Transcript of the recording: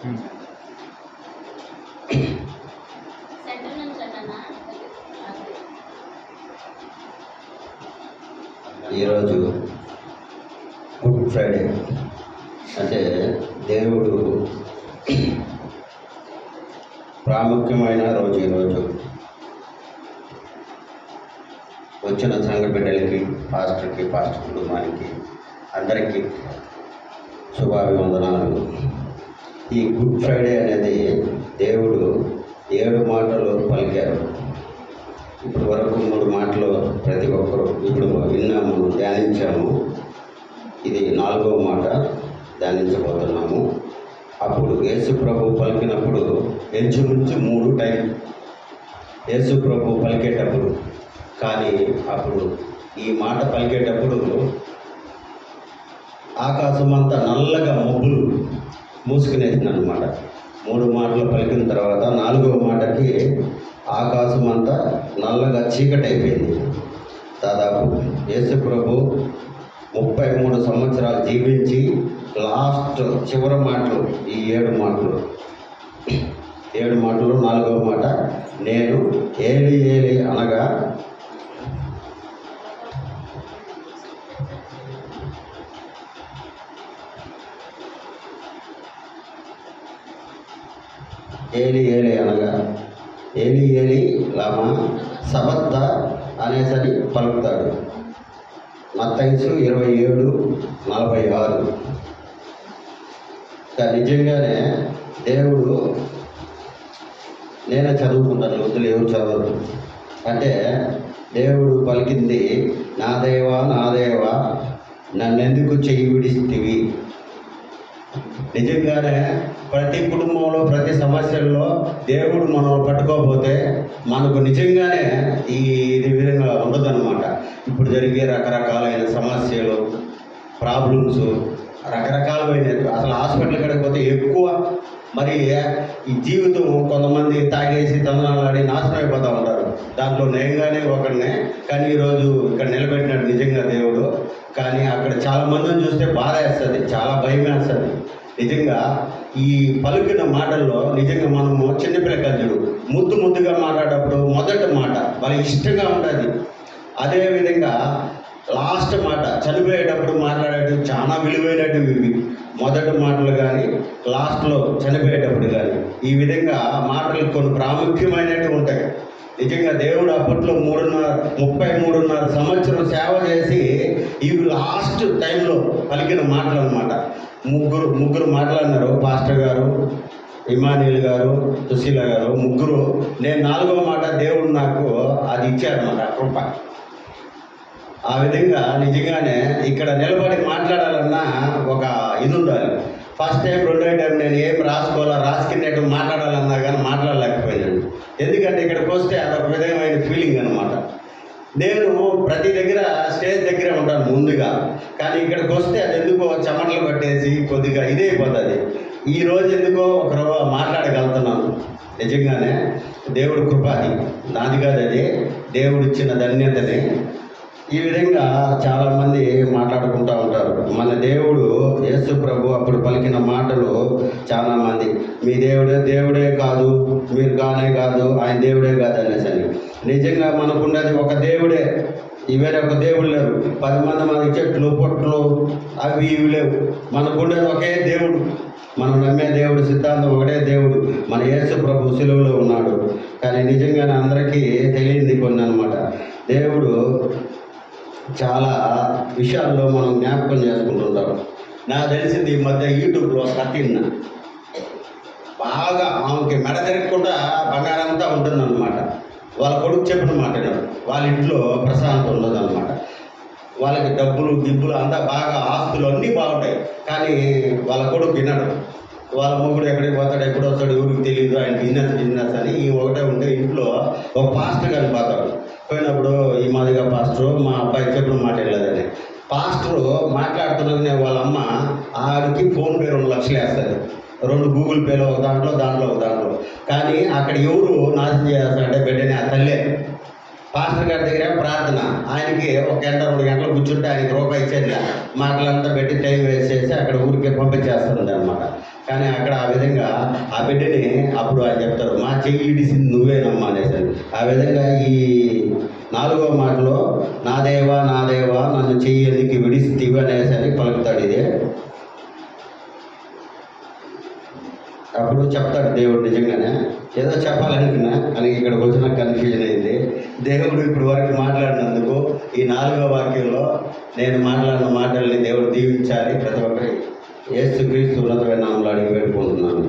ఈరోజు good Friday అంటే దేవుడు ప్రాముఖ్యమైన రోజు. ఈరోజు వచ్చిన సంఘ బిడ్డలకి, పాస్టర్ కుటుంబానికి అందరికీ శుభాభివందనాలు. ఈ గుడ్ ఫ్రైడే అనేది దేవుడు 7 మాటలు పలికారు. ఇప్పటి వరకు 3 మాటలు ప్రతి ఒక్కరు ఇప్పుడు విన్నాము, ధ్యానించాము. ఇది 4వ మాట ధ్యానించబోతున్నాము. అప్పుడు యేసు ప్రభు పలికినప్పుడు ఇంచుమించు 3 టైం యేసు ప్రభు పలికేటప్పుడు, కానీ అప్పుడు ఈ మాట పలికేటప్పుడు ఆకాశమంతా నల్లగా మబ్బులు మూసుకునేసింది అన్నమాట. 3 మాటలు పలికిన తర్వాత 4వ మాటకి ఆకాశం అంతా నల్లగా చీకటి అయిపోయింది. దాదాపు యేసు ప్రభు 33 సంవత్సరాలు జీవించి లాస్ట్ చివరి మాటలు ఈ 7 మాటలు 4వ మాట, నేను ఏలి ఏలి అనగా ఏలి ఏలి లామా సబక్త అనేసరి పలుకుతాడు. మత్తయి 27:46. నిజంగానే దేవుడు, నేనే చదువుకుంటాను, వద్దులు ఎవరు చదవరు. అంటే దేవుడు పలికింది, నా దేవా నా దేవా నన్నెందుకు చెయ్యి విడిస్తివి. నిజంగానే ప్రతి కుటుంబంలో, ప్రతి సమస్యల్లో దేవుడు మనం పట్టుకోకపోతే మనకు నిజంగానే ఇది విధంగా ఉండదన్నమాట. ఇప్పుడు జరిగే రకరకాలైన సమస్యలు, ప్రాబ్లమ్స్ రకరకాలమైన, అసలు హాస్పిటల్ కాడికి పోతే ఎక్కువ. మరి ఈ జీవితం కొంతమంది తాగేసి తందనాలాడి నాశనం అయిపోతూ ఉంటారు. దాంట్లో నేనుగానే ఒకరినే, కానీ ఈరోజు ఇక్కడ నిలబెట్టినాడు నిజంగా దేవుడు. కానీ అక్కడ చాలా మందిని చూస్తే బాధ వేస్తుంది, చాలా భయం వేస్తుంది. నిజంగా ఈ పలికిన మాటల్లో నిజంగా మనము చిన్నపిల్లకాయలు ముద్దుగా మాట్లాడేటప్పుడు మొదటి మాట వాళ్ళకి ఇష్టంగా ఉంటుంది. అదేవిధంగా లాస్ట్ మాట చనిపోయేటప్పుడు మాట్లాడేటప్పుడు చాలా విలువైనవి ఇవి. మొదటి మాటలు కానీ లాస్ట్లో చనిపోయేటప్పుడు కానీ ఈ విధంగా మాటలు కొన్ని ప్రాముఖ్యమైనవి ఉంటాయి. నిజంగా దేవుడు అప్పట్లో 33.5 సంవత్సరం సేవ చేసి ఇవి లాస్ట్ టైంలో పలికిన మాటలు అన్నమాట. ముగ్గురు మాట్లాడినారు, పాస్టర్ గారు, ఇమానియల్ గారు, సుశీల గారు, ముగ్గురు. నేను 4వ మాట దేవుడు నాకు అది ఇచ్చారన్నమాట, కృప. ఆ విధంగా నిజంగానే ఇక్కడ నిలబడి మాట్లాడాలన్నా ఒక ఇది ఉండాలి. ఫస్ట్ టైం, 2వ టైం నేను ఏం రాసుకునేట్టు మాట్లాడాలన్నా కానీ మాట్లాడలేకపోయాను. ఎందుకంటే ఇక్కడికి వస్తే అదొక విధమైన ఫీలింగ్ అనమాట. నేను ప్రతి దగ్గర స్టేజ్ దగ్గరే ఉంటాను ముందుగా, కానీ ఇక్కడికి వస్తే అది ఎందుకో చెమటలు పట్టేసి కొద్దిగా ఇదైపోతుంది. ఈరోజు ఎందుకో ఒకరు మాట్లాడగలుగుతున్నాను. నిజంగానే దేవుడు కృపాది, నాది కాదు, అది దేవుడు ఇచ్చిన ధన్యతని. ఈ విధంగా చాలామంది మాట్లాడుకుంటూ ఉంటారు. మన దేవుడు యేసు ప్రభు అప్పుడు పలికిన మాటలు చాలామంది, మీ దేవుడే కాదు, మీరు కానే కాదు, ఆయన దేవుడే కాదు అనేసి. నిజంగా మనకున్నది ఒక దేవుడే, వేరే ఒక దేవుడు లేరు. 10 మంది మనకి చెట్లు పొట్లు అవి ఇవి లేవు. మనకున్నది ఒకే దేవుడు, మనం నమ్మే దేవుడు, సిద్ధాంతం ఒకటే దేవుడు, మన యేసు ప్రభు సిలువలో ఉన్నాడు. కానీ నిజంగానే అందరికీ తెలియంది కొన్ని అన్నమాట. దేవుడు చాలా విషయాల్లో మనం జ్ఞాపకం చేసుకుంటుంటాం. నాకు తెలిసింది ఈ మధ్య యూట్యూబ్లో కట్టిన బాగా ఆమెకి మెడ తిరగకుండా బంగారంతా ఉంటుందన్నమాట. వాళ్ళ కొడుకు చెప్పిన మాట విన్నాడు. వాళ్ళ ఇంట్లో ప్రశాంతం ఉండదన్నమాట. వాళ్ళకి డబ్బులు గిబ్బులు అంతా బాగా, ఆస్తులు అన్నీ బాగుంటాయి, కానీ వాళ్ళ కొడుకు విన్నాడు. వాళ్ళ మొగుడు ఎక్కడికి పోతాడు, ఎప్పుడు వస్తాడు ఎవరికి తెలియదు, ఆయన బిజినెస్ అని. ఈ ఒకటే ఉంటే ఇంట్లో ఒక పాస్టర్ గారిని పోతాడు. పోయినప్పుడు ఈ మాదిగా పాస్టరు మా అబ్బాయి చెప్పిన మాట వెళ్ళలేదని, పాస్టరు మాట్లాడుతున్నది వాళ్ళ అమ్మ ఆడికి ఫోన్పే 2 లక్షలు వేస్తుంది. 2 గూగుల్ పేలో ఒక దాంట్లో ఒక దాంట్లో. కానీ అక్కడ ఎవరు నాశనం చేస్తారంటే బిడ్డని ఆ తల్లే. పాస్టర్ గారి దగ్గర ప్రార్థన, ఆయనకి 1 గంట 2 గంటలు కూర్చుంటే ఆయనకి రూపాయి ఇచ్చేది. మాటలంతా పెట్టి టైం వేస్ట్ చేసి అక్కడ ఊరికే పంపించేస్తుంది అనమాట. కానీ అక్కడ ఆ విధంగా ఆ బిడ్డని అప్పుడు ఆయన చెప్తారు, మా చెయ్యి ఇడిసింది నువ్వేనమ్మా అనేసి. ఆ విధంగా ఈ 4వ మాటలో నా దేవా నన్ను చెయ్యి ఎందుకు విడిస్తీవి అనేసి అని పలుకుతాడు. ఇదే అప్పుడు చెప్తాడు దేవుడు నిజంగానే ఏదో చెప్పాలనుకున్నా కానీ ఇక్కడికి వచ్చిన కన్ఫ్యూజన్ అయింది. దేవుడు ఇప్పుడు వరకు మాట్లాడినందుకు ఈ 4వ వాక్యంలో నేను మాట్లాడిన మాటల్ని దేవుడు దీవించాలి. ప్రతి ఒక్కరి యేసుక్రీస్తు ఉన్నతమైన నామములో అడిగి పెట్టుకుంటున్నాను.